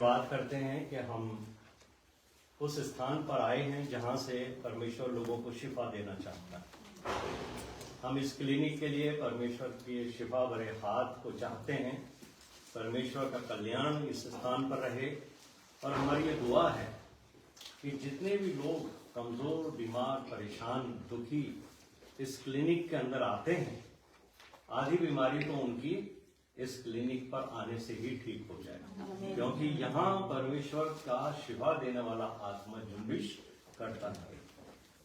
बात करते हैं कि हम उस स्थान पर आए हैं जहां से परमेश्वर लोगों को शिफा देना चाहता है। हम इस क्लिनिक के लिए परमेश्वर के शिफा भरे हाथ को चाहते हैं। परमेश्वर का कल्याण इस स्थान पर रहे और हमारी ये दुआ है कि जितने भी लोग कमजोर, बीमार, परेशान, दुखी इस क्लिनिक के अंदर आते हैं, आधी बीमारी तो उनकी इस क्लिनिक पर आने से ही ठीक हो जाए, क्योंकि यहाँ परमेश्वर का शिफा देने वाला आत्मा जुम्बिश करता है।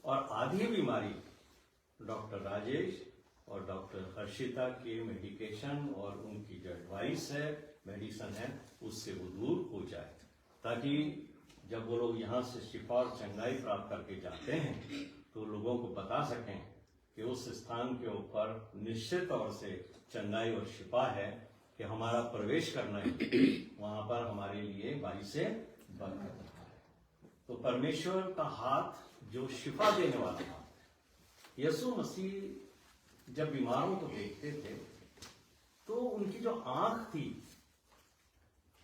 और आधी बीमारी डॉक्टर राजेश और डॉक्टर हर्षिता के मेडिकेशन और उनकी जो एडवाइस है, मेडिसिन है, उससे वो दूर हो जाए, ताकि जब वो लोग यहाँ से शिफा और चंगाई प्राप्त करके जाते हैं तो लोगों को बता सकें कि उस स्थान के ऊपर निश्चित तौर से चंगाई और शिफा है, कि हमारा प्रवेश करना है वहां पर हमारे लिए भाई से बरकत है। तो परमेश्वर का हाथ जो शिफा देने वाला था, यीशु मसीह जब बीमारों को देखते थे तो उनकी जो आंख थी,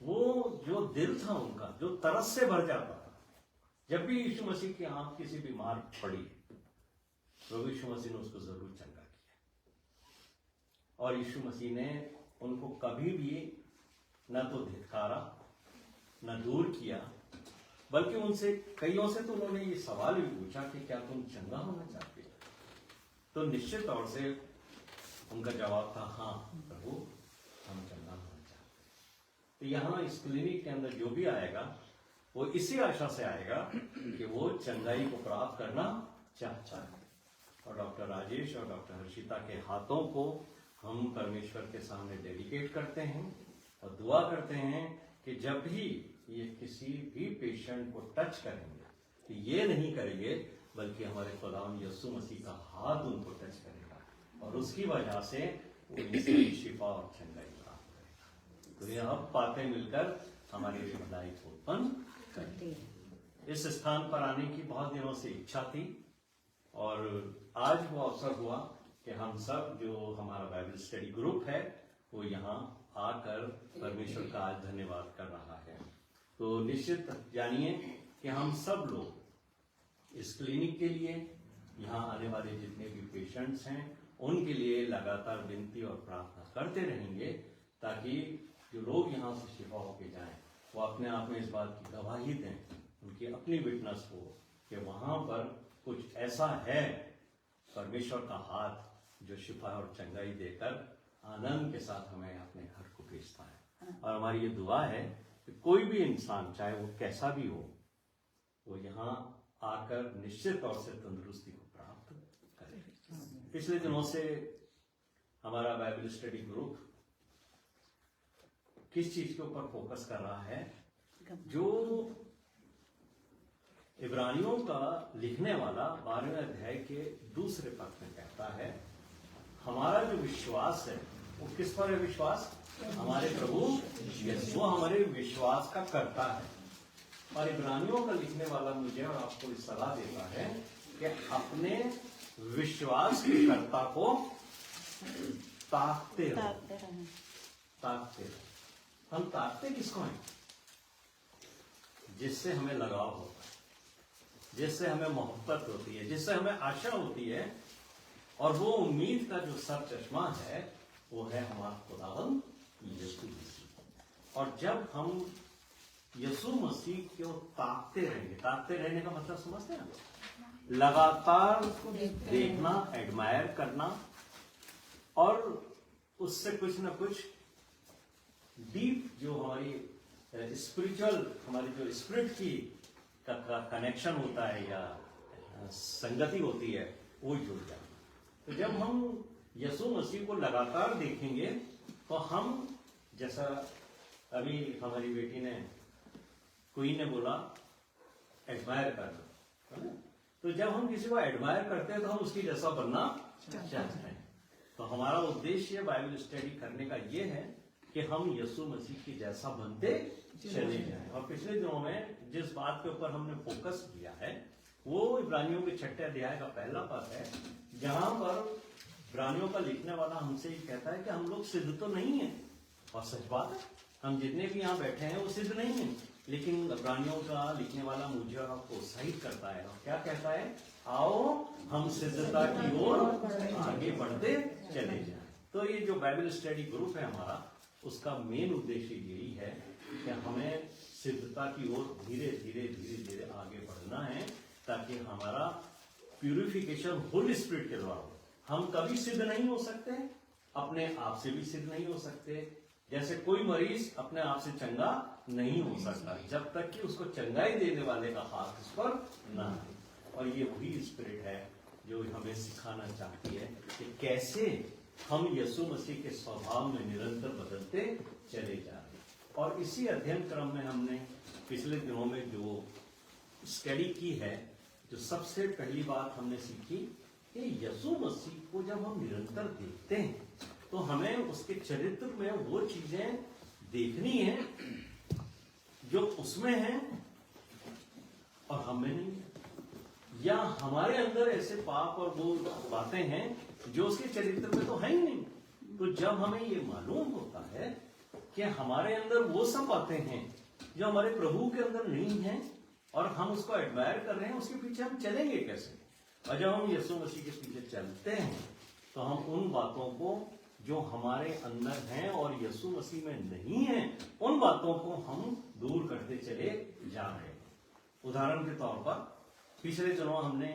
वो जो दिल था उनका, जो तरस से भर जाता था। जब भी यीशु मसीह की आंख किसी बीमार पड़ी, प्रभु यीशु मसीह ने उसको जरूर चंगा किया। और यीशु मसीह ने उनको कभी भी न तो धिक्कारा, न दूर किया, बल्कि उनसे कईयों से तो उन्होंने ये सवाल भी पूछा कि क्या तुम चंगा होना चाहते हो? तो निश्चित तौर से उनका जवाब था, हाँ प्रभु, हम चंगा होना चाहते हैं। तो यहाँ इस क्लिनिक के अंदर जो भी आएगा वो इसी आशा से आएगा कि वो चंगाई को प्राप्त करना चाहता है। और डॉक्टर राजेश और डॉक्टर हर्षिता के हाथों को हम परमेश्वर के सामने डेडिकेट करते हैं और दुआ करते हैं कि जब भी ये किसी भी पेशेंट को टच करेंगे तो ये नहीं करेंगे, बल्कि हमारे खुदावंद यीशु मसीह का हाथ उनको टच करेगा और उसकी वजह से वो इनसे शिफा और चंगाई प्राप्त करेगा। तो ये अब बातें मिलकर हमारी भलाई को उत्पन्न करती है। इस स्थान पर आने की बहुत दिनों से इच्छा थी और आज वो अवसर हुआ कि हम सब जो हमारा बाइबल स्टडी ग्रुप है वो यहाँ आकर परमेश्वर का आज धन्यवाद कर रहा है। तो निश्चित जानिए कि हम सब लोग इस क्लिनिक के लिए, यहाँ आने वाले जितने भी पेशेंट्स हैं उनके लिए लगातार विनती और प्रार्थना करते रहेंगे, ताकि जो लोग यहाँ से शिफा होके जाएं वो अपने आप में इस बात की गवाही दें, उनकी अपनी विटनेस हो कि वहाँ पर कुछ ऐसा है, परमेश्वर का हाथ जो शिफा और चंगाई देकर आनंद के साथ हमें अपने घर को भेजता है। और हमारी ये दुआ है कि कोई भी इंसान, चाहे वो कैसा भी हो, वो यहाँ आकर निश्चित तौर से तंदुरुस्ती को प्राप्त करे। पिछले दिनों से हमारा बाइबल स्टडी ग्रुप किस चीज के ऊपर फोकस कर रहा है? जो इब्रानियों का लिखने वाला 12वें अध्याय के दूसरे पद में कहता है, हमारा जो विश्वास है वो किस पर है? विश्वास हमारे प्रभु यीशु, वो हमारे विश्वास का करता है। और इब्रानियों का लिखने वाला मुझे और आपको इस सलाह देता है कि अपने विश्वास के कर्ता को ताकते रहो, ताकते रहो। हम ताकते किसको हैं? जिससे हमें लगाव होता है, जिससे हमें मोहब्बत होती है, जिससे हमें आशा होती है। और वो उम्मीद का जो सर चश्मा है वो है हमारा खुदावंद यीशु मसीह। और जब हम यीशु मसीह को ताकते रहेंगे, ताकते रहने का मतलब समझते हैं? लगातार देखना, एडमायर करना और उससे कुछ ना कुछ डीप जो हमारी स्पिरिचुअल, हमारी जो स्पिरिट की का कनेक्शन होता है या संगति होती है, वो जुड़ जाए। तो जब हम यीशु मसीह को लगातार देखेंगे तो हम, जैसा अभी हमारी बेटी ने, क्वीन ने बोला, एडमायर करना, तो जब हम किसी को एडमायर करते हैं तो हम उसकी जैसा बनना चाहते हैं। तो हमारा उद्देश्य बाइबल स्टडी करने का ये है कि हम यीशु मसीह की जैसा बनते चले जाएं। और पिछले दिनों में जिस बात के ऊपर हमने फोकस किया है वो इब्रानियों के 6 अध्याय का पहला पद है, जहां पर इब्रानियों का लिखने वाला हमसे ये कहता है कि हम लोग सिद्ध तो नहीं है, और सच बात है, हम जितने भी यहाँ बैठे हैं वो सिद्ध नहीं है, लेकिन इब्रानियों का लिखने वाला मुझे आपको उत्साहित करता है और क्या कहता है, आओ हम सिद्धता की ओर आगे बढ़ते चले जाएं। तो ये जो बाइबल स्टडी ग्रुप है हमारा, उसका मेन उद्देश्य यही है कि हमें सिद्धता की ओर धीरे धीरे धीरे धीरे आगे बढ़ना है, ताकि हमारा प्यूरिफिकेशन होली स्पिरिट के द्वारा हो। हम कभी सिद्ध नहीं हो सकते, अपने आप से भी सिद्ध नहीं हो सकते। जैसे कोई मरीज अपने आप से चंगा नहीं हो सकता जब तक कि उसको चंगाई देने वाले का हाथ उस पर ना आए। और ये वही स्पिरिट है जो हमें सिखाना चाहती है कि कैसे हम यीशु मसीह के स्वभाव में निरंतर बदलते चले जा रहे हैं। और इसी अध्ययन क्रम में हमने पिछले दिनों में जो स्टडी की है, जो सबसे पहली बात हमने सीखी कि यीशु मसीह को जब हम निरंतर देखते हैं तो हमें उसके चरित्र में वो चीजें देखनी है जो उसमें है और हमें नहीं है, या हमारे अंदर ऐसे पाप और वो बातें हैं जो उसके चरित्र में तो है ही नहीं। तो जब हमें ये मालूम होता है कि हमारे अंदर वो सब बातें हैं जो हमारे प्रभु के अंदर नहीं है और हम उसको एडमायर कर रहे हैं, उसके पीछे हम चलेंगे कैसे? और जब हम यीशु मसीह के पीछे चलते हैं तो हम उन बातों को जो हमारे अंदर हैं और यीशु मसीह में नहीं है, उन बातों को हम दूर करते चले जा रहे हैं। उदाहरण के तौर पर पिछले दिनों हमने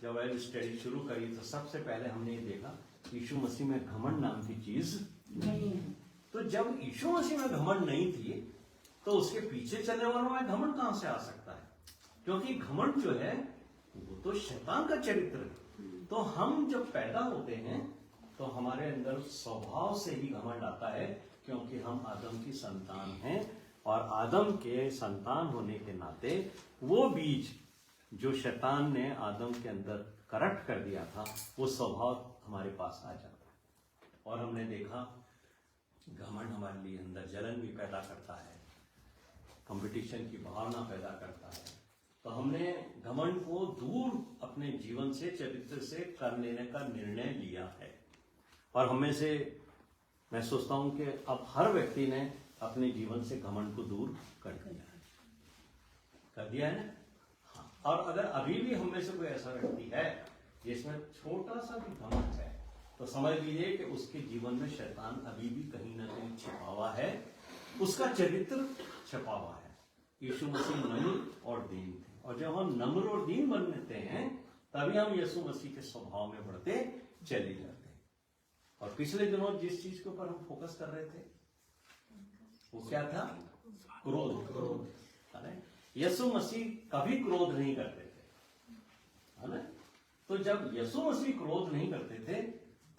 जब बाइबल स्टडी शुरू करी तो सबसे पहले हमने ये देखा यीशु मसीह में घमंड नाम की चीज नहीं है। तो जब यीशु मसीह में घमंड नहीं थी तो उसके पीछे चलने वालों में घमंड कहां से आ सकता है? क्योंकि घमंड जो है वो तो शैतान का चरित्र है। तो हम जब पैदा होते हैं तो हमारे अंदर स्वभाव से ही घमंड आता है, क्योंकि हम आदम की संतान हैं और आदम के संतान होने के नाते वो बीज जो शैतान ने आदम के अंदर करप्ट कर दिया था वो स्वभाव हमारे पास आ जाता है। और हमने देखा घमंड हमारे लिए अंदर जलन भी पैदा करता है, कंपटीशन की भावना पैदा करता है। तो हमने घमंड को दूर अपने जीवन से, चरित्र से कर लेने का निर्णय लिया है। और हमें से मैं सोचता हूं कि अब हर व्यक्ति ने अपने जीवन से घमंड को दूर कर दिया है ना। हाँ। और अगर अभी भी हम में से कोई ऐसा व्यक्ति है जिसमें छोटा सा भी घमंड है तो समझ लीजिए कि उसके जीवन में शैतान अभी भी कहीं ना कहीं छिपा हुआ है, उसका चरित्र छिपा हुआ है। यीशु मसीह नम्र और दीन थे, और जब हम नम्र और दीन बनते हैं तभी हम यीशु मसीह के स्वभाव में बढ़ते चले जाते हैं। और पिछले दिनों जिस चीज के ऊपर हम फोकस कर रहे थे वो क्या था? क्रोध। यीशु मसीह कभी क्रोध नहीं करते थे, है ना। तो जब यीशु मसीह क्रोध नहीं करते थे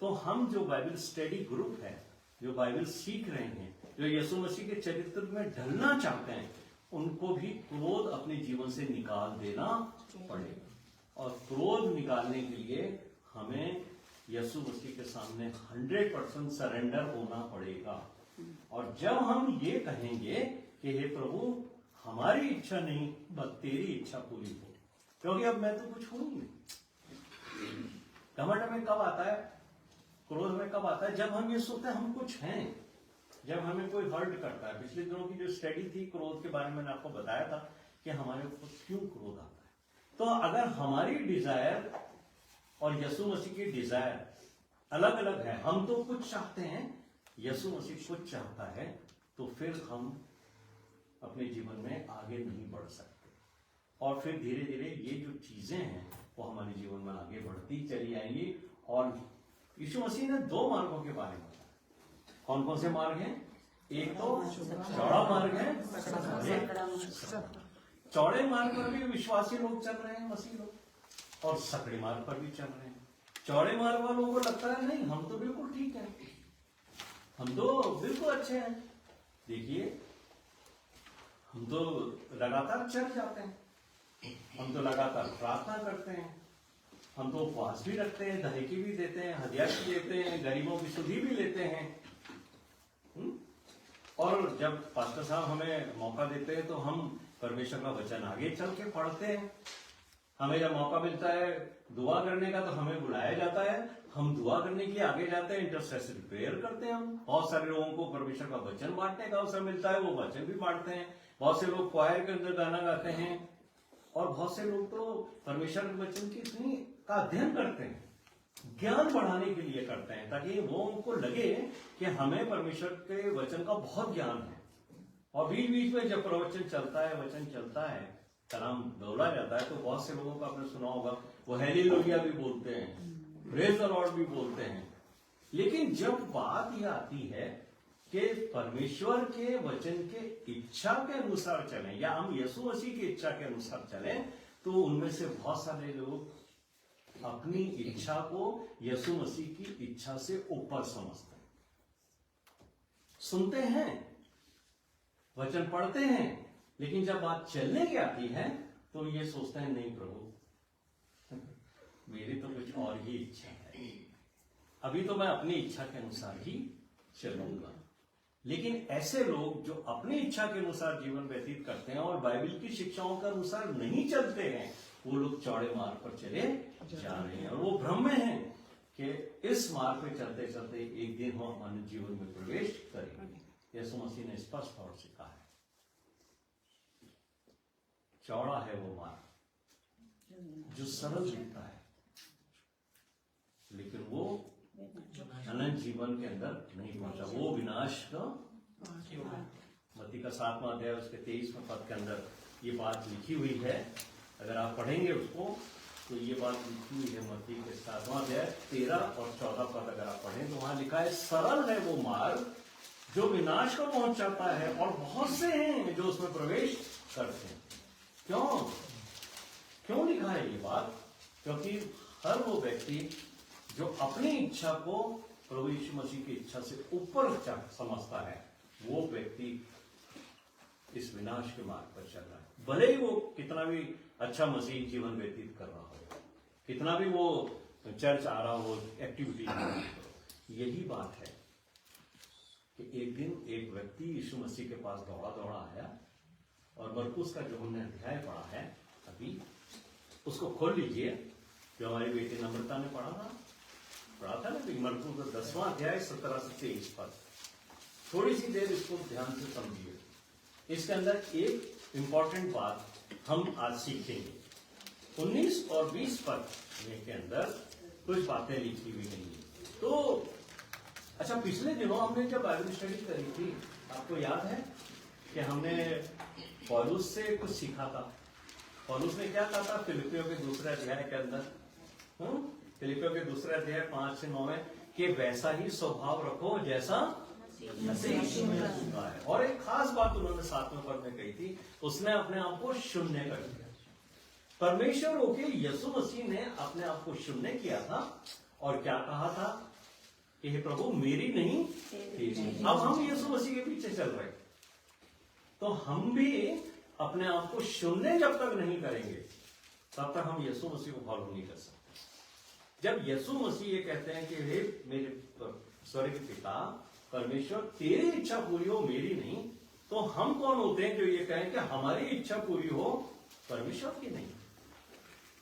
तो हम जो बाइबल स्टडी ग्रुप है, जो बाइबल सीख रहे हैं, जो यीशु मसीह के चरित्र में ढलना चाहते हैं, उनको भी क्रोध अपने जीवन से निकाल देना पड़ेगा। और क्रोध निकालने के लिए हमें यीशु मसीह के सामने 100% सरेंडर होना पड़ेगा। और जब हम ये कहेंगे कि हे प्रभु हमारी इच्छा नहीं बस तेरी इच्छा पूरी हो, क्योंकि अब मैं तो कुछ हूं ही नहीं। घमंड में कब आता है, क्रोध में कब आता है? जब हम ये सोचते हैं हम कुछ हैं, जब हमें कोई हर्ट करता है। पिछले दिनों की जो स्टडी थी क्रोध के बारे में मैंने आपको बताया था कि हमारे ऊपर क्यों क्रोध आता है। तो अगर हमारी डिजायर और यीशु मसीह की डिजायर अलग अलग है, हम तो कुछ चाहते हैं, यीशु मसीह कुछ चाहता है, तो फिर हम अपने जीवन में आगे नहीं बढ़ सकते। और फिर धीरे धीरे ये जो चीजें हैं वो हमारे जीवन में आगे बढ़ती चली आएंगी। और यीशु मसीह ने 2 मार्गों के बारे में बताया। कौन कौन से मार्ग हैं? एक तो चौड़ा मार्ग है, चौड़े मार्ग पर भी विश्वासी लोग चल रहे हैं, मसीह लोग, और सकड़े मार्ग पर भी चल रहे हैं। चौड़े मार्ग वालों को लगता है नहीं हम तो बिल्कुल ठीक है, हम तो बिल्कुल अच्छे हैं। देखिए हम तो लगातार चल जाते हैं, हम तो लगातार प्रार्थना करते हैं, हम तो उपवास भी रखते हैं, दहेकी भी देते हैं, हदिया भी देते हैं, गरीबों की सुधि भी लेते हैं। और जब पास्टर साहब हमें मौका देते हैं तो हम परमेश्वर का वचन आगे चल के पढ़ते हैं। हमें जब मौका मिलता है दुआ करने का तो हमें बुलाया जाता है, हम दुआ करने के लिए आगे जाते हैं, इंटरसेसरी प्रेयर करते हैं। हम बहुत सारे लोगों को परमेश्वर का वचन बांटने का अवसर मिलता है, वो वचन भी बांटते हैं। बहुत से लोग क्वायर के अंदर गाना गाते हैं, और बहुत से लोग तो परमेश्वर के वचन की इतनी का अध्ययन करते हैं, ज्ञान बढ़ाने के लिए करते हैं, ताकि वो उनको लगे कि हमें परमेश्वर के वचन का बहुत ज्ञान है। और बीच बीच में जब प्रवचन चलता है, वचन चलता है, कलाम बोला जाता है, तो बहुत से लोगों को आपने सुना होगा वो हालेलुया भी बोलते हैं, प्रेज द लॉर्ड भी बोलते हैं। लेकिन जब बात यह आती है कि परमेश्वर के वचन के इच्छा के अनुसार चलें, या हम यीशु मसीह की इच्छा के अनुसार चलें, तो उनमें से बहुत सारे लोग अपनी इच्छा को यीशु मसीह की इच्छा से ऊपर समझते हैं। सुनते हैं, वचन पढ़ते हैं, लेकिन जब बात चलने की आती है तो ये सोचते हैं नहीं प्रभु, मेरी तो कुछ और ही इच्छा है, अभी तो मैं अपनी इच्छा के अनुसार ही चलूंगा। लेकिन ऐसे लोग जो अपनी इच्छा के अनुसार जीवन व्यतीत करते हैं और बाइबल की शिक्षाओं के अनुसार नहीं चलते हैं, वो लोग चौड़े मार्ग पर चले जा रहे हैं, और वो भ्रम में हैं कि इस मार्ग पे चलते चलते एक दिन हम अनंत जीवन में प्रवेश करेंगे। यीशु मसीह ने स्पष्ट तौर से कहा है, चौड़ा है वो मार्ग जो सरल दिखता है, लेकिन वो अनंत जीवन के अंदर नहीं पहुंचा, वो विनाश का। मत्ती का 7वां अध्याय उसके 23वें पद के अंदर ये बात लिखी हुई है। अगर आप पढ़ेंगे उसको तो ये बात लिखी हुई है, मत्ती के 7वां अध्याय 13 और 14 पद अगर आप पढ़ें तो वहां लिखा है, सरल है वो मार्ग जो विनाश को पहुंचाता है, और बहुत से हैं जो उसमें प्रवेश करते हैं। क्यों लिखा है ये बात? क्योंकि हर वो व्यक्ति जो अपनी इच्छा को प्रभु यीशु मसीह की इच्छा से ऊपर समझता है, वो व्यक्ति इस विनाश के मार्ग पर चल रहा है। भले ही वो कितना भी अच्छा मसीह जीवन व्यतीत कर रहा हो, कितना भी वो चर्च आ रहा हो, एक्टिविटी कर रहा हो। यही बात है कि एक दिन एक व्यक्ति यीशु मसीह के पास दौड़ा दौड़ा आया, और मरकुस का जो हमने अध्याय पढ़ा है अभी, उसको खोल लीजिए, जो हमारी बेटी नम्रता ने पढ़ा था ना, मरकुस का 10वां अध्याय 17 से 23 पद। थोड़ी सी देर इसको ध्यान से समझिए। इसके अंदर एक इंपॉर्टेंट बात हम आज सीखेंगे। 19 और 20 पद के अंदर कुछ बातें लिखी हुई हैं। तो अच्छा, पिछले दिनों हमने जब बाइबल स्टडी करी थी, आपको याद है कि हमने पौलुस से कुछ सीखा था। पौलुस ने क्या कहा था फिलिपियों के 2 अध्याय के अंदर, फिलिपियों के 2 अध्याय 5 से 9 में, कि वैसा ही स्वभाव रखो जैसा मसीह में रखा है। और एक खास बात उन्होंने 7वें पद में कही थी, उसने अपने आप को शून्य कर दिया। परमेश्वर होके यीशु मसीह ने अपने आप को शून्य किया था, और क्या कहा था कि हे प्रभु मेरी नहीं तेरी। अब हम यीशु मसीह के पीछे चल रहे, तो हम भी अपने आप को शून्य जब तक नहीं करेंगे, तब तक हम यीशु मसीह को फॉलो नहीं कर सकते। जब यीशु मसीह ये कहते हैं कि हे मेरे स्वर्गीय पिता परमेश्वर तेरी इच्छा पूरी हो मेरी नहीं, तो हम कौन होते हैं जो ये कहें कि हमारी इच्छा पूरी हो परमेश्वर की नहीं?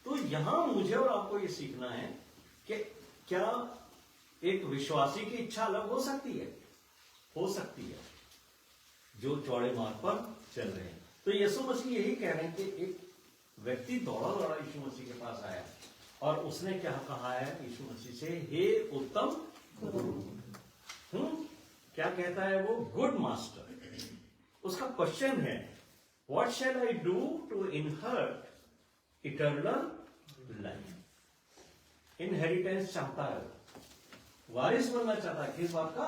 तो यहां मुझे और आपको ये सीखना है कि क्या एक विश्वासी की इच्छा अलग हो सकती है? हो सकती है, जो चौड़े मार्ग पर चल रहे हैं। तो यीशु मसीह यही कह रहे हैं कि एक व्यक्ति दौड़ा दौड़ा यीशु मसीह के पास आया, और उसने क्या कहा है यीशु मसीह से, हे उत्तम गुरु। क्या कहता है वो? Good master. उसका क्वेश्चन है, what shall I do to inherit eternal life? Inheritance चाहता है, वारिस बनना चाहता है। किस बात का?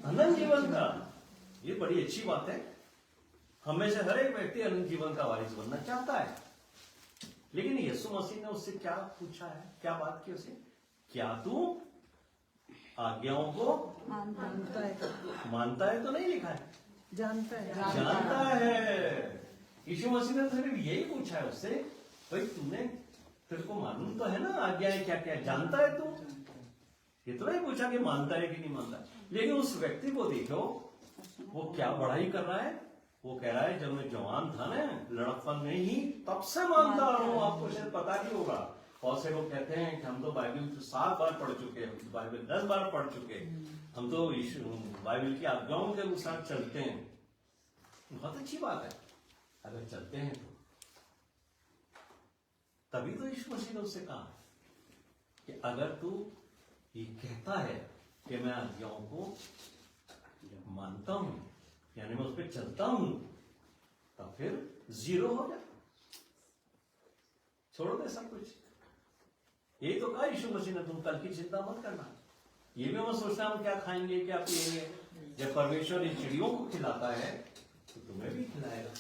अनंत जीवन का। ये बड़ी अच्छी बात है। हमें से हर एक व्यक्ति अनंत जीवन का वारिस बनना चाहता है। लेकिन यीशु मसीह ने उससे क्या पूछा है, क्या बात की उसे? क्या तू आज्ञाओं को मानता है? तो नहीं लिखा है जानता है। यीशु मसीह ने सिर्फ यही पूछा है उससे, भाई तेरे को मालूम तो है ना आज्ञाएं क्या क्या, जानता है तू? ये तो नहीं पूछा कि मानता है कि नहीं मानता। लेकिन उस व्यक्ति को देखो, वो क्या बढ़ाई कर रहा है, वो कह रहा है जब मैं जवान था ना, लड़कपन में ही, तब से मानता आ रहा हूँ। आपको शायद पता नहीं होगा, बहुत से लोग कहते हैं कि हम तो बाइबल तो 7 बार पढ़ चुके हैं, बाइबल 10 बार पढ़ चुके हैं, हम तो बाइबल की आज्ञाओं के अनुसार चलते हैं। बहुत अच्छी बात है अगर चलते हैं तो। तभी तो यीशु मसीह ने उससे कहा कि अगर तू ये कहता है कि मैं आज्ञाओं को मानता हूं, यानी मैं उस पर चलता हूं, तब फिर 0 हो जा, छोड़ दे सब कुछ। यही तो कहा यीशु मसीह ने, तुम कल की चिंता मत करना, ये भी मत सोचना हम क्या खाएंगे क्या पिएंगे। जब परमेश्वर इन चिड़ियों को खिलाता है तो तुम्हें भी खिलाएगा।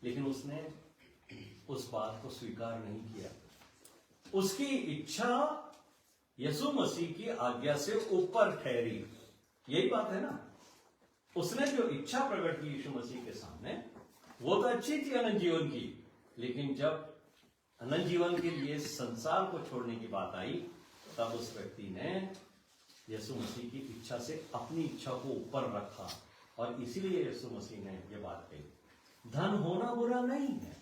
लेकिन उसने उस बात को स्वीकार नहीं किया। उसकी इच्छा यीशु मसीह की आज्ञा से ऊपर ठहरी। यही बात है ना, उसने जो इच्छा प्रकट की यीशु मसीह के सामने, वो तो अच्छी थी अनंत जीवन की, लेकिन जब अनंत जीवन के लिए संसार को छोड़ने की बात आई, तब उस व्यक्ति ने यीशु मसीह की इच्छा से अपनी इच्छा को ऊपर रखा। और इसीलिए यीशु मसीह ने ये बात कही, धन होना बुरा नहीं है।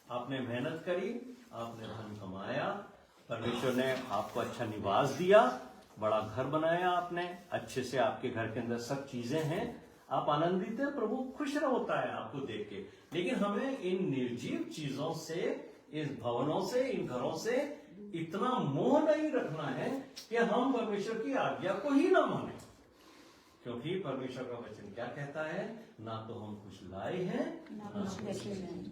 आपने मेहनत करी, आपने धन कमाया, परमेश्वर ने आपको अच्छा निवास दिया, बड़ा घर बनाया आपने, अच्छे से आपके घर के अंदर सब चीजें हैं, आप आनंदित हैं, प्रभु खुश होता है आपको देख के। लेकिन हमें इन निर्जीव चीजों से, इस भवनों से, इन घरों से इतना मोह नहीं रखना है कि हम परमेश्वर की आज्ञा को ही ना माने। क्योंकि परमेश्वर का वचन क्या कहता है, ना तो हम कुछ लाए हैं ना कुछ लेके जाएंगे।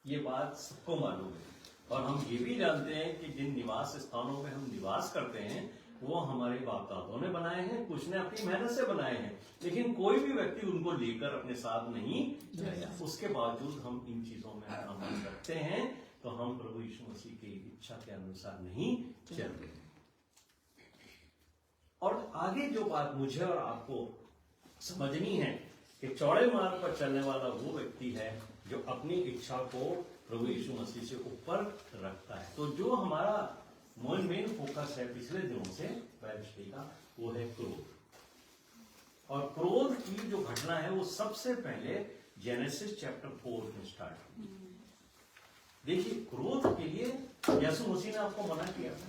ये बात सबको मालूम है। और हम ये भी जानते हैं कि जिन निवास स्थानों में हम निवास करते हैं वो हमारे बाप दादों ने बनाए हैं, कुछ ने अपनी मेहनत से बनाए हैं, लेकिन कोई भी व्यक्ति उनको लेकर अपने साथ नहीं जाएगा। उसके बावजूद हम इन चीजों में अमल करते हैं तो हम प्रभु यीशु मसीह की इच्छा के अनुसार नहीं चल रहे। और आगे जो बात मुझे और आपको समझनी है कि चौड़े मार्ग पर चलने वाला वो व्यक्ति है जो अपनी इच्छा को प्रभु यीशु मसीह से ऊपर रखता है। तो जो हमारा मेन फोकस है पिछले दिनों से बाइबल का, वो है क्रोध। और क्रोध की जो घटना है वो सबसे पहले जेनेसिस चैप्टर 4 में स्टार्ट हुई। देखिए, क्रोध के लिए यीशु मसीह ने आपको मना किया था।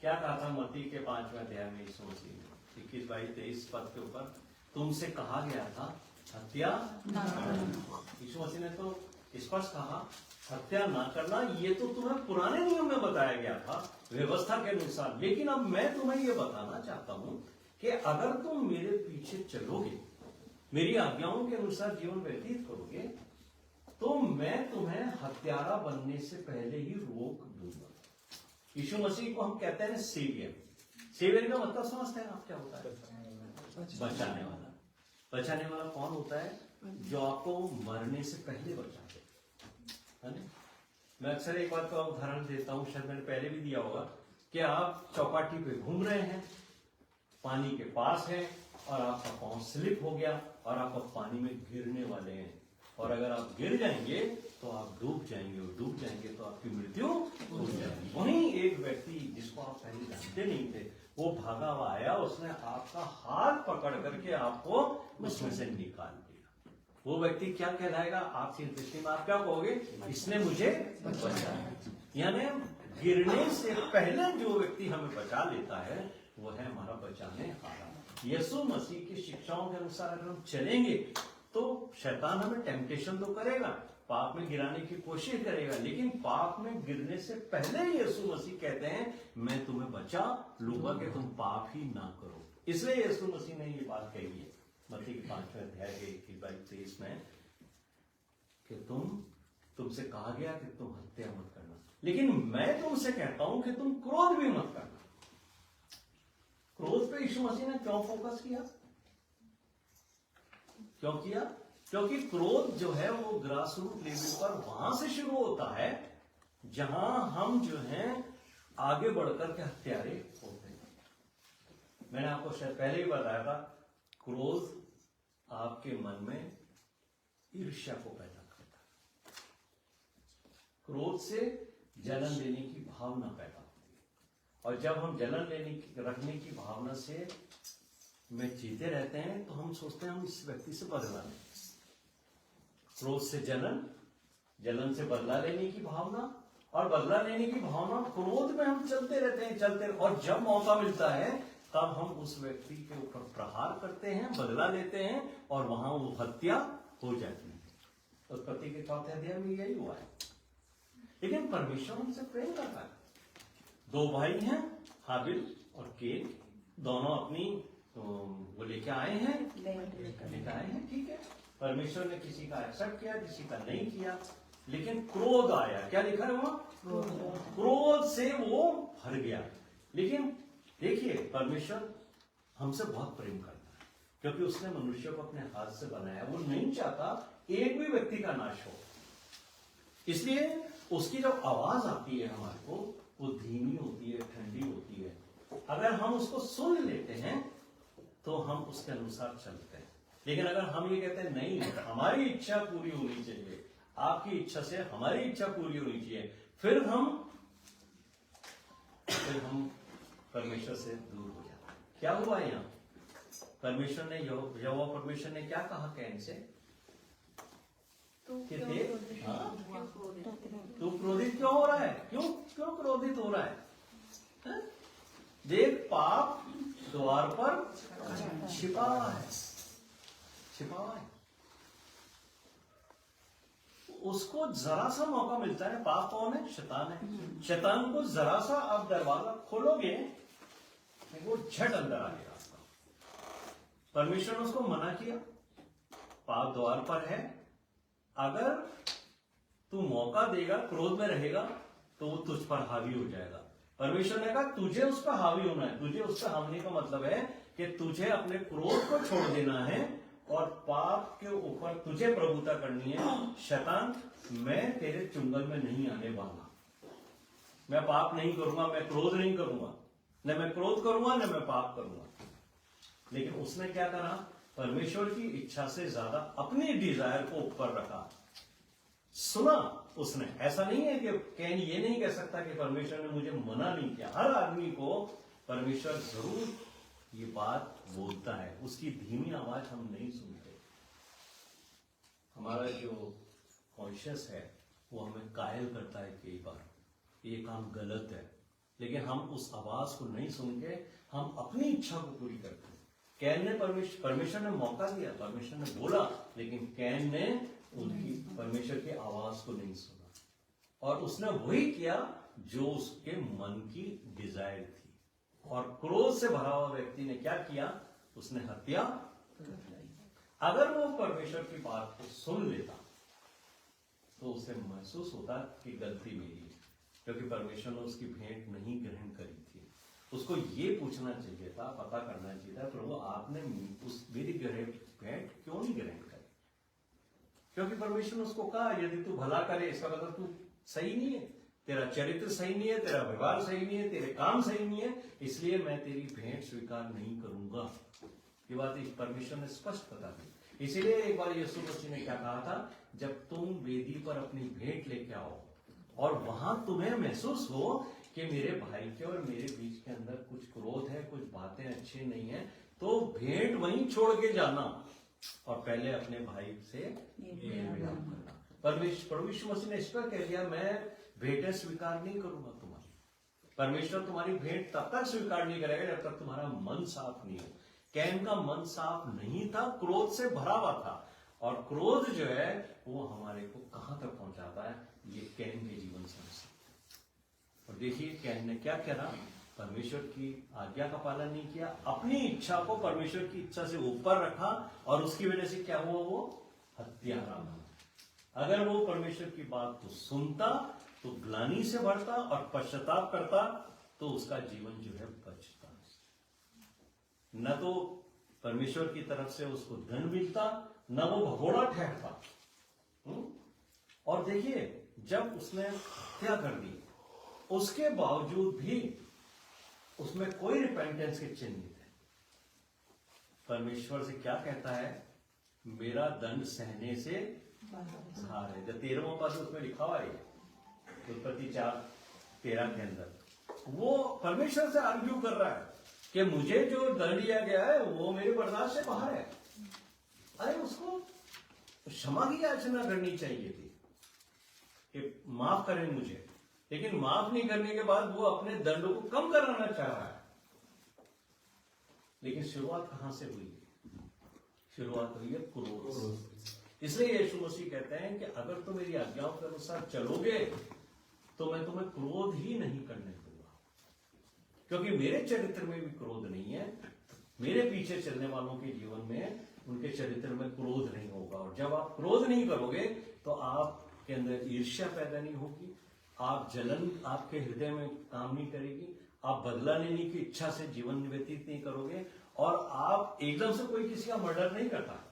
क्या कहा था मत्ती के 5वें अध्याय में यीशु मसीह ने 21-22-23 पद के ऊपर, तुमसे कहा गया था हत्या ना करना। यीशु मसीह ने तो स्पष्ट कहा हत्या ना करना, ये तो तुम्हें पुराने नियम में बताया गया था व्यवस्था के अनुसार, लेकिन अब मैं तुम्हें ये बताना चाहता हूं कि अगर तुम मेरे पीछे चलोगे, मेरी आज्ञाओं के अनुसार जीवन व्यतीत करोगे, तो मैं तुम्हें हत्यारा बनने से पहले ही रोक दूंगा। यीशु मसीह को हम कहते हैं सेवियर। सेवियर का मतलब समझते हैं आप क्या होता है? बचाने वाला। बचाने वाला कौन होता है? जो आपको मरने से पहले बचा दे, है ना? मैं अक्सर एक बात का उदाहरण देता हूं, शायद मैंने पहले भी दिया होगा, कि आप चौपाटी पे घूम रहे हैं, पानी के पास हैं और आपका पांव स्लिप हो गया और आप अब पानी में गिरने वाले हैं, और अगर आप गिर जाएंगे तो आप डूब जाएंगे, और डूब जाएंगे तो आपकी मृत्यु हो जाएगी। वहीं एक व्यक्ति जिसको आप पहले जानते नहीं थे, वो भागा हुआ आया, उसने आपका हाथ पकड़ करके आपको उसमें से निकाल दिया। वो व्यक्ति क्या कहलाएगा? आपकी दृष्टि में आप क्या कहोगे? इसने मुझे बचाया। यानी गिरने से पहले जो व्यक्ति हमें बचा लेता है वो है हमारा बचाने वाला। यीशु मसीह की शिक्षाओं के अनुसार अगर हम चलेंगे तो शैतान हमें टेम्पटेशन तो करेगा, पाप में गिराने की कोशिश करेगा, लेकिन पाप में गिरने से पहले यीशु मसीह कहते हैं मैं तुम्हें बचा लूंगा कि तुम पाप ही ना करो। इसलिए यीशु मसीह ने ये बात कही है मत्ती के 5वें अध्याय के 21-23 में कि तुमसे कहा गया कि तुम हत्या मत करना, लेकिन मैं तुमसे कहता हूं कि तुम क्रोध भी मत करना। क्रोध पे यीशु मसीह ने क्यों फोकस किया? क्यों किया? क्योंकि क्रोध जो है वो ग्रास रूट लेवल पर वहां से शुरू होता है जहां हम जो हैं आगे बढ़कर के हत्यारे होते हैं। मैंने आपको शायद पहले ही बताया था, क्रोध आपके मन में ईर्ष्या को पैदा करता है। क्रोध से जलन लेने की भावना पैदा होती है, और जब हम जलन रखने की भावना से में जीते रहते हैं तो हम सोचते हैं हम इस व्यक्ति से बदला लें। क्रोध से जलन, जलन से बदला लेने की भावना, और बदला लेने की भावना, क्रोध में हम चलते रहते हैं, और जब मौका मिलता है तब हम उस व्यक्ति के ऊपर प्रहार करते हैं, बदला लेते हैं, और वहां वो हत्या हो जाती है। उत्पत्ति के 4 अध्याय में यही हुआ है। लेकिन परमेश्वर उनसे प्रेम करता है। 2 भाई हैं, हाबिल और केन, दोनों अपनी वो लेके आए हैं, ठीक है। परमेश्वर ने किसी का एक्सेप्ट किया, किसी का नहीं किया, लेकिन क्रोध आया। क्या लिखा है वहां? क्रोध से वो भर गया। लेकिन देखिए, परमेश्वर हमसे बहुत प्रेम करता है, क्योंकि उसने मनुष्य को अपने हाथ से बनाया। वो नहीं चाहता एक भी व्यक्ति का नाश हो। इसलिए उसकी जब आवाज आती है हमारे को, वो धीमी होती है, ठंडी होती है। अगर हम उसको सुन लेते हैं तो हम उसके अनुसार चलते हैं। लेकिन अगर हम ये कहते हैं नहीं, हमारी इच्छा पूरी होनी चाहिए, आपकी इच्छा से हमारी इच्छा पूरी होनी चाहिए, फिर हम परमेश्वर से दूर हो जाते हैं। क्या हुआ यहाँ? परमेश्वर ने, यहोवा परमेश्वर ने क्या कहा कैन से? तू क्रोधित क्यों हो रहा है? क्यों क्रोधित हो रहा है? देख, पाप द्वार पर छिपा हुआ है। उसको जरा सा मौका मिलता है। पाप कौन है? शैतान है। शैतान को जरा सा आप दरवाजा खोलोगे, वो झट अंदर आ गया। परमेश्वर ने उसको मना किया, पाप द्वार पर है, अगर तू मौका देगा, क्रोध में रहेगा, तो वो तुझ पर हावी हो जाएगा। परमेश्वर ने कहा तुझे उस पर हावी होना है। तुझे उस पर हावी का मतलब है कि तुझे अपने क्रोध को छोड़ देना है और पाप के ऊपर तुझे प्रभुता करनी है। शैतान, मैं तेरे चुंगल में नहीं आने वाला, मैं पाप नहीं करूंगा, मैं क्रोध नहीं करूंगा, न मैं क्रोध करूंगा न मैं पाप करूंगा। लेकिन उसने क्या करा? परमेश्वर की इच्छा से ज्यादा अपनी डिजायर को ऊपर रखा। सुना उसने। ऐसा नहीं है कि कैन ये नहीं कह सकता कि परमेश्वर ने मुझे मना नहीं किया। हर आदमी को परमेश्वर जरूर ये बात बोलता है, उसकी धीमी आवाज हम नहीं सुनते। हमारा जो कॉन्शियस है वो हमें कायल करता है कई बार, ये काम गलत है, लेकिन हम उस आवाज को नहीं सुन के हम अपनी इच्छा को पूरी करते हैं। कैन ने परमेश्वर ने मौका दिया, परमेश्वर ने बोला, लेकिन कैन ने उनकी परमेश्वर की आवाज को नहीं सुना, और उसने वही किया जो उसके मन की डिजायर थी। और क्रोध से भरा हुआ व्यक्ति ने क्या किया? उसने हत्या। अगर वो परमेश्वर की बात को सुन लेता तो उसे महसूस होता कि गलती मेरी है, क्योंकि परमेश्वर ने उसकी भेंट नहीं ग्रहण करी थी। उसको ये पूछना चाहिए था, पता करना चाहिए था, प्रभु आपने मेरी भेंट क्यों नहीं ग्रहण करी? क्योंकि परमेश्वर ने उसको कहा यदि तू भला करे, इसका मतलब तू सही नहीं है, तेरा चरित्र सही नहीं है, तेरा व्यवहार सही नहीं है, तेरे काम सही नहीं है, इसलिए मैं तेरी भेंट स्वीकार नहीं करूंगा। ये बात परमेश्वर ने स्पष्ट बता दी। इसीलिए एक बार यीशु मसीह ने क्या कहा था? जब तुम वेदी पर अपनी भेंट लेके आओ और वहां तुम्हें महसूस हो कि मेरे भाई के और मेरे बीच के अंदर कुछ क्रोध है, कुछ बातें अच्छी नहीं है, तो भेंट वहीं छोड़ के जाना और पहले अपने भाई से विलाप करना। परमेश्वर मसीह ने स्पष्ट कह दिया, मैं भेंटें स्वीकार नहीं करूंगा तुम्हारी। परमेश्वर तुम्हारी भेंट तब तक स्वीकार नहीं करेगा जब तक तुम्हारा मन साफ नहीं हो। कैन का मन साफ नहीं था, क्रोध से भरा हुआ था, और क्रोध जो है वो हमारे को कहां तक पहुंचाता है, ये कैन के जीवन से। और देखिए कैन ने क्या करा? परमेश्वर की आज्ञा का पालन नहीं किया, अपनी इच्छा को परमेश्वर की इच्छा से ऊपर रखा, और उसकी वजह से क्या हुआ? वो हत्यारा बना। अगर वो परमेश्वर की बात को सुनता तो ग्लानि से बढ़ता और पश्चाताप करता, तो उसका जीवन जो है बचता। न तो परमेश्वर की तरफ से उसको धन मिलता, न वो भगोड़ा ठहरता। और देखिए, जब उसने हत्या कर दी, उसके बावजूद भी उसमें कोई रिपेंटेंस के चिन्ह नहीं थे। परमेश्वर से क्या कहता है? मेरा दंड सहने से हार है। जब 13वां पद उसमें लिखा हुआ है, उत्पत्ति 4:13 के अंदर, वो परमेश्वर से आर्ग्यू कर रहा है कि मुझे जो दंड दिया गया है वो मेरे बर्दाश्त से बाहर है। अरे उसको क्षमा की याचना करनी चाहिए थी कि माफ करें मुझे, लेकिन माफ नहीं करने के बाद वो अपने दंड को कम कराना चाह रहा है। लेकिन शुरुआत कहां से हुई है? शुरुआत हुई है क्रोध से। इसलिए यीशु मसीह कहते हैं कि अगर तुम मेरी आज्ञाओं के अनुसार चलोगे तो मैं तुम्हें क्रोध ही नहीं करने दूंगा, क्योंकि मेरे चरित्र में भी क्रोध नहीं है। मेरे पीछे चलने वालों के जीवन में उनके चरित्र में क्रोध नहीं होगा। और जब आप क्रोध नहीं करोगे तो आपके अंदर ईर्ष्या पैदा नहीं होगी, आप जलन आपके हृदय में काम नहीं करेगी, आप बदला लेने की इच्छा से जीवन व्यतीत नहीं करोगे, और आप एकदम से कोई किसी का मर्डर नहीं करता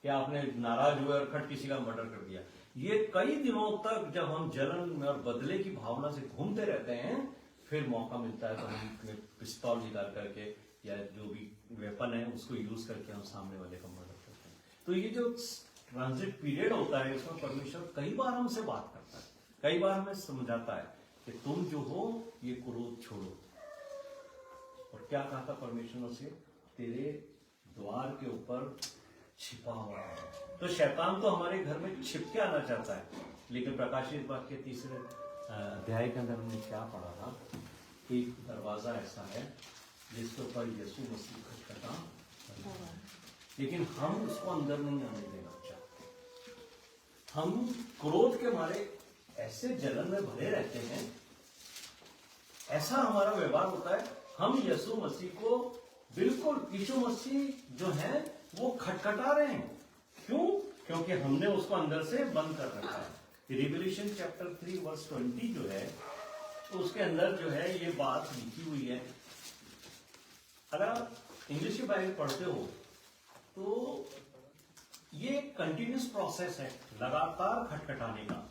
कि आपने नाराज हुए और खट किसी का मर्डर कर दिया। ये कई दिनों तक जब हम जलन और बदले की भावना से घूमते रहते हैं, फिर मौका मिलता है तो हम पिस्तौल निकाल करके या जो भी वेपन है उसको यूज करके हम सामने वाले का मर्डर करते हैं। तो ये जो ट्रांजिट पीरियड होता है इसमें परमेश्वर कई बार हमसे बात करता है, कई बार हमें समझाता है कि तुम जो हो ये क्रोध छोड़ो। और क्या कहा था परमेश्वर से? तेरे द्वार के ऊपर छिपा हुआ है। तो शैतान तो हमारे घर में छिप के आना चाहता है, लेकिन प्रकाशित वाक्य के 3 अध्याय के अंदर हमने क्या पढ़ा था? एक दरवाजा ऐसा है जिसके ऊपर यीशु मसीह खटखटा, लेकिन हम उसको अंदर नहीं आने देना चाहते। हम क्रोध के मारे ऐसे जलन में भरे रहते हैं, ऐसा हमारा व्यवहार होता है। हम यीशु मसीह को बिल्कुल, यीशु मसीह जो है वो खटखटा रहे हैं। क्यों? क्योंकि हमने उसको अंदर से बंद कर रखा है। रिवलेशन चैप्टर 3 वर्स 20 जो है, तो उसके अंदर जो है ये बात लिखी हुई है। अगर आप इंग्लिश की बाइबल पढ़ते हो तो ये कंटिन्यूस प्रोसेस है लगातार खटखटाने का।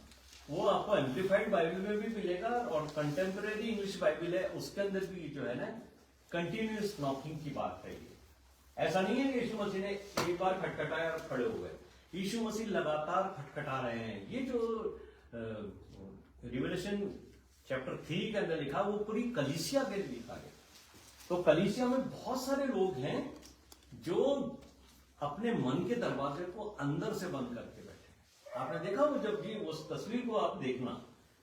वो आपको एम्प्लीफाइड बाइबल में भी मिलेगा, और कंटेम्परेरी इंग्लिश बाइबल है उसके अंदर भी जो है ना कंटिन्यूस नॉकिंग की बात है। ये ऐसा नहीं है कि यीशु मसीह ने एक बार खटखटाया और खड़े हो गए। यीशु मसीह लगातार खटखटा रहे हैं। ये जो रिवलेशन चैप्टर 3 के अंदर लिखा वो पूरी कलीसिया के लिए लिखा है। तो कलीसिया में बहुत सारे लोग हैं जो अपने मन के दरवाजे को अंदर से बंद करके बैठे। आपने देखा वो जब भी उस तस्वीर को आप देखना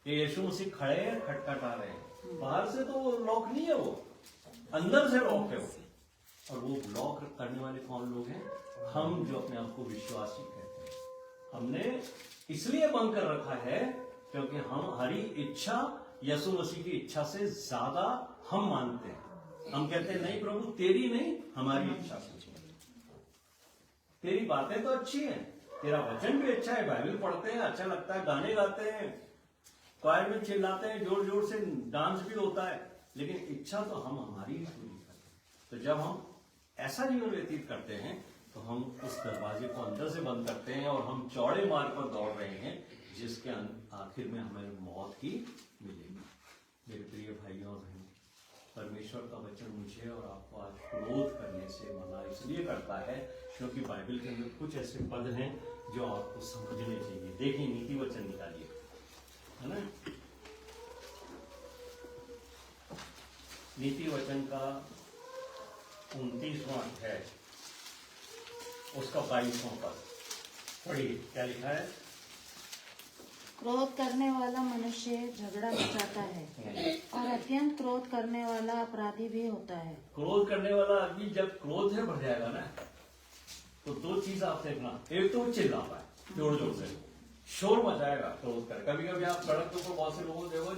कि यीशु मसीह खड़े हैं, खटखटा रहे हैं। बाहर से तो वो लॉक नहीं है, वो अंदर से लॉक है वो। और वो लॉक करने वाले कौन लोग हैं? हम जो अपने आप को विश्वासी कहते हैं। हमने इसलिए बंद कर रखा है क्योंकि हमारी इच्छा यीशु मसीह की इच्छा से ज्यादा हम मानते हैं। हम कहते हैं नहीं प्रभु, तेरी नहीं हमारी इच्छा से। तेरी बातें तो अच्छी हैं, तेरा वचन भी अच्छा है, बाइबल पढ़ते हैं, अच्छा लगता है, गाने गाते हैं, क्वायर में चिल्लाते हैं, जोर जोर से डांस भी होता है, लेकिन इच्छा तो हम हमारी ही पूरी करते हैं। तो जब हम ऐसा जीवन व्यतीत करते हैं तो हम उस दरवाजे को अंदर से बंद करते हैं और हम चौड़े मार्ग पर दौड़ रहे हैं, जिसके आखिर में हमें मौत ही मिलेगी। मेरे प्रिय भाइयों और बहनों, परमेश्वर का वचन मुझे और आपको आज क्रोध करने से मना इसलिए करता है क्योंकि बाइबल के अंदर कुछ ऐसे पद हैं जो आपको समझने चाहिए। देखिए, नीति वचन निकालिए, है ना, नीति वचन का 29वां अध्याय उसका 22वां पद पढ़िए, क्या लिखा है? क्रोध करने वाला मनुष्य झगड़ा मचाता है और अत्यंत क्रोध करने वाला अपराधी भी होता है। क्रोध करने वाला आदमी जब क्रोध है बढ़ जाएगा ना, तो 2 चीज आप देखना। एक तो चिल्ला पाए, जोर जोर से शोर मचाएगा क्रोध कर। कभी कभी आप सड़क के ऊपर बहुत से लोगों देखो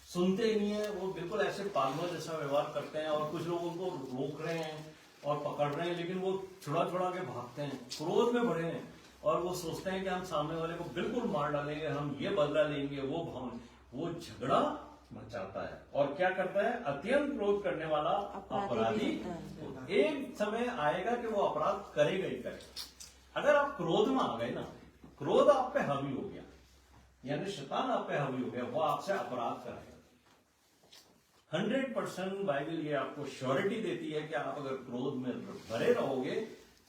सुनते ही नहीं है, वो बिल्कुल ऐसे पागलों जैसा व्यवहार करते हैं, और कुछ लोग उनको रोक रहे हैं और पकड़ रहे हैं, लेकिन वो छुड़ा छुड़ा के भागते हैं, क्रोध में भरे हैं, और वो सोचते हैं कि हम सामने वाले को बिल्कुल मार डालेंगे, हम ये बदला लेंगे, वो झगड़ा मचाता है। और क्या करता है? अत्यंत क्रोध करने वाला अपराधी। एक समय आएगा कि वो अपराध करेगा ही करेगा। अगर आप क्रोध में आ गए ना, क्रोध आप पे हावी हो गया, यानी शैतान आप पे हावी हो गया, वो आपसे अपराध करेगा। 100% बाइबल ये आपको श्योरिटी देती है कि आप अगर क्रोध में भरे रहोगे,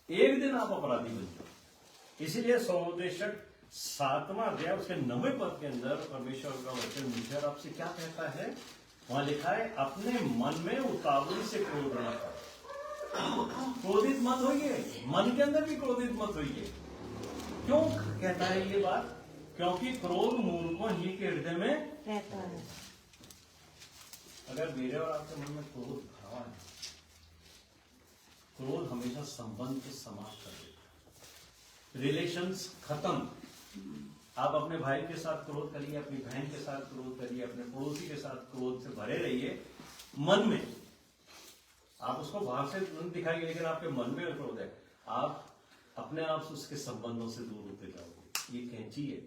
एक दिन आप अपराधी बन जाओ। इसीलिए सौदेशक 7वां अध्याय उसके 9वें पद के अंदर परमेश्वर का वचन मुझे और आपसे क्या कहता है? वहां लिखा है अपने मन में उतावली से क्रोध न करो। क्रोधित मत होइए, मन के अंदर भी क्रोधित मत होइए। क्यों कहता है ये बात? क्योंकि क्रोध मूर्खों ही के हृदय में रहता है। अगर मेरे और आपके मन में क्रोध भरा है, क्रोध हमेशा संबंध को समाप्त कर देता है, रिलेशंस खत्म। आप अपने भाई के साथ क्रोध करिए, अपनी बहन के साथ क्रोध करिए, अपने पड़ोसी के साथ क्रोध से भरे रहिए मन में। आप उसको बाहर से नहीं दिखाएंगे, लेकिन आपके मन में क्रोध है, आप अपने आप से उसके संबंधों से दूर होते जाओगे। ये कैंची है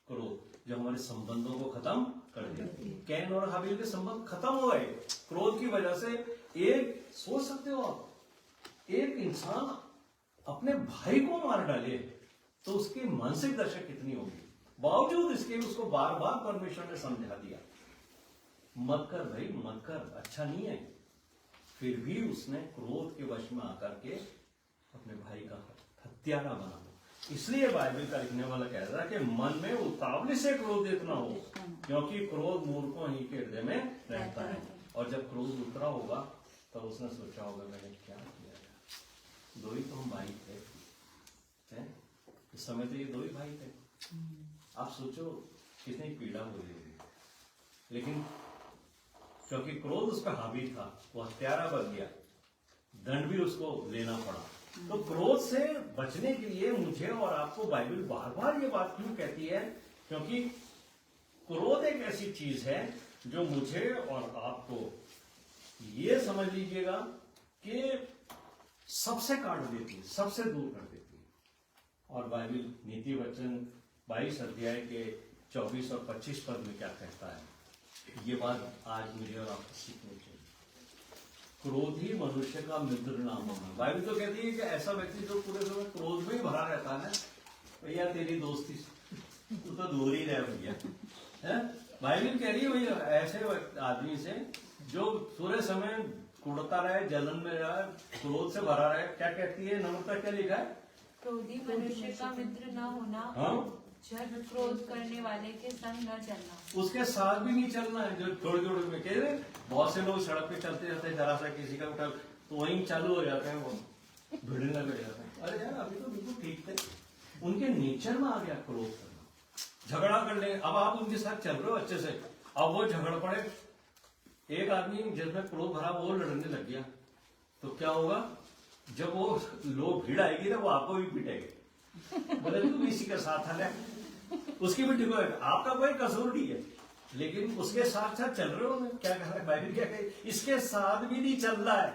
क्रोध, जो हमारे संबंधों को खत्म कर देती है। कैन और हाबिल के संबंध खत्म हो गए क्रोध की वजह से। एक सोच सकते हो आप, एक इंसान अपने भाई को मार डाले तो उसकी मानसिक दशा कितनी होगी। बावजूद इसके उसको बार बार परमेश्वर ने समझा दिया, मत कर भाई, मत कर, अच्छा नहीं है। फिर भी उसने क्रोध के वश में आकर के अपने भाई का हत्यारा बना दो। इसलिए बाइबल का लिखने वाला कह रहा है कि मन में उतावली से क्रोधित न हो, क्योंकि क्रोध मूर्खों ही के हृदय में रहता है। और जब क्रोध उतरा होगा तब उसने सोचा होगा मैंने क्या किया। दो ही तो हम भाई थे, इस समय तो ये दो ही भाई थे। आप सोचो कितनी पीड़ा हो रही होगी। लेकिन क्योंकि क्रोध उस पर हावी था, वो हत्यारा बन गया, दंड भी उसको लेना पड़ा। तो क्रोध से बचने के लिए मुझे और आपको बाइबल बार बार ये बात क्यों कहती है? क्योंकि क्रोध एक ऐसी चीज है जो मुझे और आपको, ये समझ लीजिएगा कि सबसे काट देती है, सबसे दूर कर देती है। और बाइबल नीति वचन 22 अध्याय के 24 और 25 पद में क्या कहता है, ये बात आज मुझे और आपको सीखनी चाहिए। क्रोधी मनुष्य का मित्र ना होना। बाइबल तो कहती है कि ऐसा व्यक्ति जो पूरे समय क्रोध में ही भरा रहता है, भैया तेरी दोस्ती तू तो दूर ही रह भैया, है। बाइबल कह रही है भैया ऐसे आदमी से जो पूरे समय कुड़ता रहे, जलन में रहे, क्रोध से भरा रहे। क्या कहती है नम्रता, क्या लिखा है? क्रोधी मनुष्य का मित्र न होना, हाँ? जब क्रोध करने वाले के संग न चलना। उसके साथ भी नहीं चलना है। जो थोड़ी थोड़ी में कह रहे, बहुत से लोग सड़क पे चलते जाते हैं, जरा सा किसी का उठा तो वहीं चालू हो जाते हैं, वो भिड़ने लग जाते हैं। अरे यार अभी तो बिल्कुल ठीक थे। उनके नेचर में आ गया क्रोध करना, झगड़ा कर ले। अब आप उनके साथ चल रहे हो अच्छे से, अब वो झगड़ पड़े, एक आदमी जिसमें क्रोध भरा वो लड़ने लग गया, तो क्या होगा? जब वो लोग भीड़ आएगी ना, वो आपको भी पीटेंगे, बोले तुम इसी के साथ है, उसकी भी ठीक है, आपका कोई कसूर नहीं है, लेकिन उसके साथ साथ चल रहे हो। क्या कह रहा है बाइबल? क्या कहे? इसके साथ भी नहीं चल रहा है।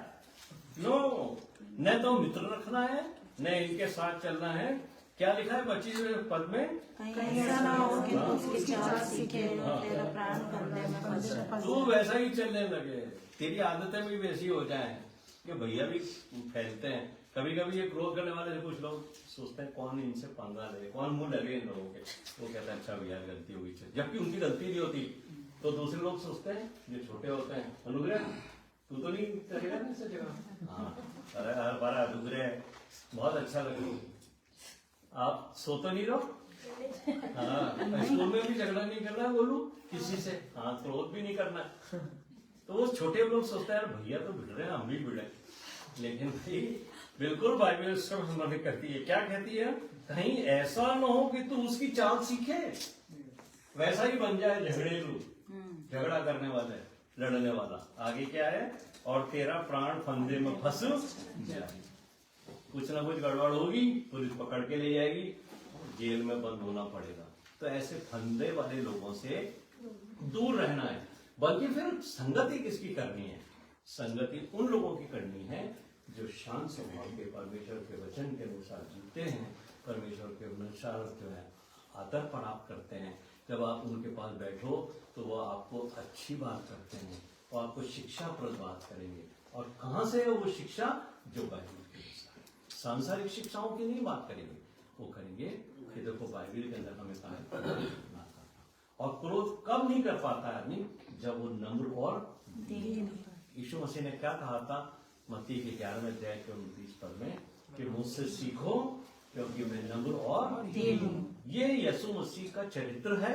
नो, न तो मित्र रखना है, न इनके साथ चलना है। क्या लिखा है 25वें पद में? कहीं ऐसा ना हो कि तू उसकी चाल सीखे, तेरा प्राण फंदे में फंसे। तू वैसा ही चलने लगे, तेरी आदतें भी वैसी हो जाए कि भैया भी फैलते हैं। कभी कभी ये क्रोध करने वाले कुछ लोग सोचते हैं कौन इनसे पंगा ले, कौन मुंह लगे इन लोगों के। वो कहते हैं अच्छा भैया गलती हुई, जबकि उनकी गलती नहीं होती। तो दूसरे लोग सोचते हैं जो छोटे होते हैं, अनुग्रह तू तो नहीं करेगा ना ऐसी जगह। हाँ, अरे हर बार अनुग्रह बहुत अच्छा लगे, आप सो तो नहीं रहो। हाँ, स्कूल में भी झगड़ा नहीं करना, बोलू किसी से, हाँ क्रोध भी नहीं करना। तो वो छोटे लोग सोचते हैं भैया तो भिड़ रहे हैं, हम भी भिड़े। लेकिन बिल्कुल बाइबल इसको समर्पित करती है। क्या कहती है? कहीं ऐसा न हो कि तू उसकी चाल सीखे, वैसा ही बन जाए झगड़ेलू, झगड़ा करने वाला, लड़ने वाला। आगे क्या है? और तेरा प्राण फंदे में फंस जाए। कुछ ना कुछ गड़बड़ होगी, पुलिस पकड़ के ले जाएगी, जेल में बंद होना पड़ेगा। तो ऐसे फंदे वाले लोगों से दूर रहना है। बल्कि फिर संगति किसकी करनी है? संगति उन लोगों की करनी है जो शांत स्वभाव के, परमेश्वर के वचन के अनुसार जीते हैं, परमेश्वर के अनुसार जो है आदर प्राप्त करते हैं। जब आप उनके पास बैठो तो वो आपको अच्छी बात करते हैं और आपको शिक्षाप्रद बात करेंगे। और कहाँ से है वो शिक्षा? जो बाइबल के अनुसार है। सांसारिक शिक्षाओं की नहीं बात करेंगे, वो करेंगे कि देखो बाइबल के अंदर हमें कहा है ना करना। और क्रोध कब नहीं कर पाता है आदमी? जब वो नम्र और यीशु मसीह ने क्या कहा था मत्ती के 11वें अध्याय के 29 पद में कि मुझसे सीखो क्योंकि मैं नम्र और ये यीशु मसीह का चरित्र है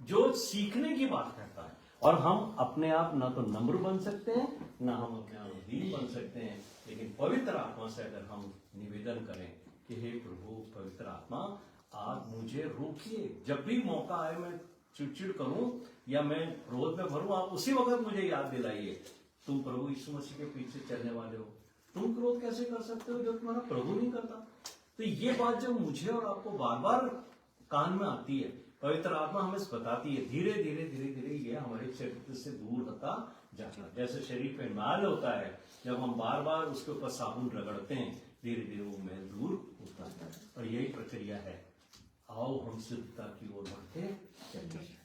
जो सीखने की बात करता है। और हम अपने आप ना तो नम्र बन सकते हैं, ना हम अपने आप दीन बन सकते हैं, लेकिन पवित्र आत्मा से अगर हम निवेदन करें कि हे प्रभु पवित्र आत्मा, आप मुझे रोकिए, जब भी मौका आए मैं चिड़चिड़ करूं या मैं क्रोध में भरूं, आप उसी वक्त मुझे याद दिलाइए तुम प्रभु यीशु मसीह के पीछे चलने वाले हो। तुम क्रोध कैसे कर सकते हो जब तुम्हारा प्रभु नहीं करता? तो ये बात जब मुझे और आपको बार बार कान में आती है, पवित्र आत्मा हमें बताती है, धीरे धीरे धीरे धीरे ये हमारे चरित्र से दूर होता जाता। जैसे शरीर पे मैल होता है, जब हम बार बार उसके ऊपर साबुन रगड़ते हैं, धीरे धीरे वो मैल दूर होता है। और यही प्रक्रिया है, आओ हम शुद्धता की ओर बढ़ते चलिए।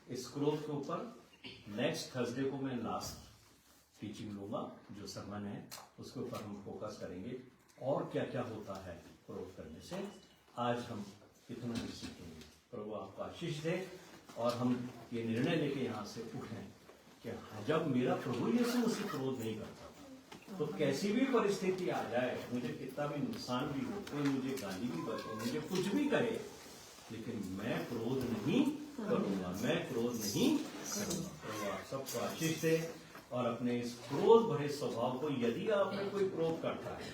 इस क्रोध के ऊपर नेक्स्ट थर्सडे को मैं लास्ट टीचिंग लूंगा, जो सरमन है उसके ऊपर हम फोकस करेंगे और क्या क्या होता है क्रोध करने से। आज हम इतना ही सीखेंगे। प्रभु आपको आशीष दे और हम ये निर्णय लेके यहाँ से उठें कि जब मेरा प्रभु यीशु मुझसे क्रोध नहीं करता तो कैसी भी परिस्थिति आ जाए, मुझे कितना भी नुकसान भी हो, कोई मुझे गाली भी बचे, मुझे कुछ भी करे, लेकिन मैं क्रोध नहीं करूंगा, मैं क्रोध नहीं करूंगा। प्रभु आप सबको आशीष दे और अपने इस क्रोध भरे स्वभाव को, यदि आप में कोई क्रोध करता है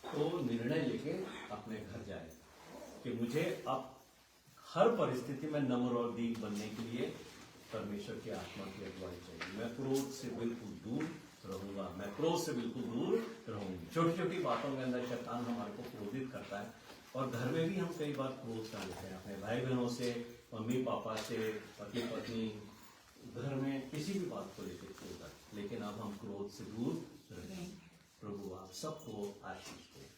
तो निर्णय लेके अपने घर जाए कि मुझे अब हर परिस्थिति में नम्र और दीन बनने के लिए परमेश्वर की आत्मा की अगुवाई चाहिए। मैं क्रोध से बिल्कुल दूर रहूंगा, मैं क्रोध से बिल्कुल दूर रहूंगी। छोटी छोटी बातों के अंदर शैतान हमारे को क्रोधित करता है और घर में भी हम कई बार क्रोध कर लेते हैं, अपने भाई बहनों से, मम्मी पापा से, पति पत्नी, घर में किसी भी बात को लेकर क्रोध, लेकिन अब हम क्रोध से दूर रहें। प्रभु आप सबको आशीष दें।